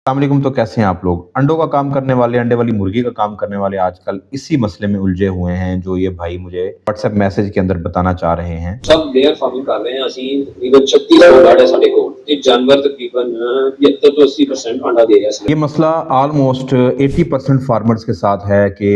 अस्सलामुअलैकुम। तो कैसे हैं आप लोग? अंडों का काम करने वाले, अंडे वाली मुर्गी का काम करने वाले आजकल इसी मसले में उलझे हुए हैं, जो ये भाई मुझे व्हाट्सएप मैसेज के अंदर बताना चाह रहे हैं। सब लेयर फार्मिंग कर रहे हैं ਅਸੀਂ ਤਕਰੀਬਨ 36 प्लाट है ਸਾਡੇ ਕੋਲ ਤੇ जानवर तकरीबन 75 ਤੋਂ 80% अंडा दे रहा है। ये मसला ऑलमोस्ट 80% फार्मर्स के साथ है कि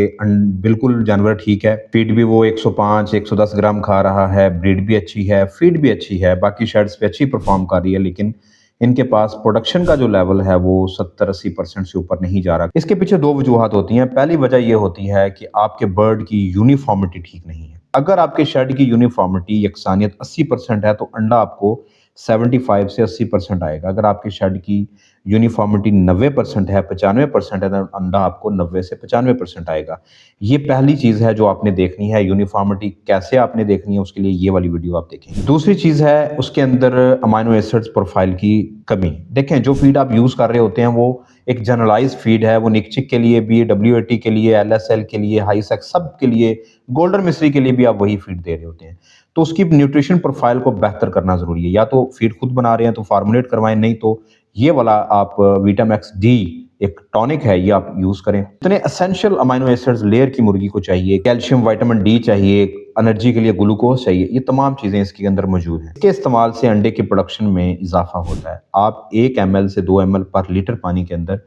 बिल्कुल जानवर ठीक है, फीड भी वो 105 110 ग्राम खा रहा है, ब्रीड भी अच्छी है, फीड भी अच्छी है, बाकी शेड्स पे अच्छी परफॉर्म कर रही है, लेकिन इनके पास प्रोडक्शन का जो लेवल है वो 70-80% से ऊपर नहीं जा रहा। इसके पीछे दो वजूहत होती हैं। पहली वजह ये होती है कि आपके बर्ड की यूनिफॉर्मिटी ठीक नहीं है। अगर आपके शेड की यूनिफॉर्मिटी यकसानियत 80% है तो अंडा आपको 75 से 80% आएगा। अगर आपके शेड की यूनिफॉर्मिटी 90% है, 95% है, तो अंडा आपको 90 से 95% आएगा। ये पहली चीज़ है जो आपने देखनी है। यूनिफॉर्मिटी कैसे आपने देखनी है, उसके लिए ये वाली वीडियो आप देखें। दूसरी चीज़ है उसके अंदर अमाइनो एसिड्स प्रोफाइल की कमी। देखें, जो फीड आप यूज़ कर रहे होते हैं वो एक जनरलाइज फीड है। वो निकचिक के लिए भी, WAT के लिए, LSL के लिए, हाईसेक्स सब के लिए, गोल्डन मिस्री के लिए भी आप वही फीड दे रहे होते हैं। तो उसकी न्यूट्रिशन प्रोफाइल को बेहतर करना ज़रूरी है। या तो फीड खुद बना रहे हैं तो फार्मुलेट करवाएं, नहीं तो ये वाला आप विटामैक्स डी एक टॉनिक है, ये आप यूज करें। इतने एसेंशियल अमाइनो एसिड्स लेयर की मुर्गी को चाहिए। कैल्शियम, विटामिन डी चाहिए, एनर्जी के लिए ग्लूकोज चाहिए, ये तमाम चीजें इसके अंदर मौजूद हैं। इसके इस्तेमाल से अंडे के प्रोडक्शन में इजाफा होता है। आप 1 ml से 2 ml पर लीटर पानी के अंदर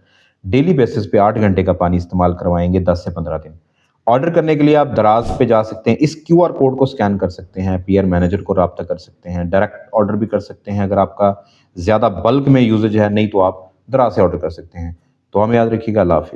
डेली बेसिस पे 8 घंटे का पानी इस्तेमाल करवाएंगे 10 से 15 दिन। ऑर्डर करने के लिए आप दराज पे जा सकते हैं, इस QR कोड को स्कैन कर सकते हैं, PR मैनेजर को रब्ता कर सकते हैं, डायरेक्ट ऑर्डर भी कर सकते हैं। अगर आपका ज़्यादा बल्क में यूजेज है, नहीं तो आप दराज से ऑर्डर कर सकते हैं। तो हमें याद रखिएगा। अल्लाह हाफिज़।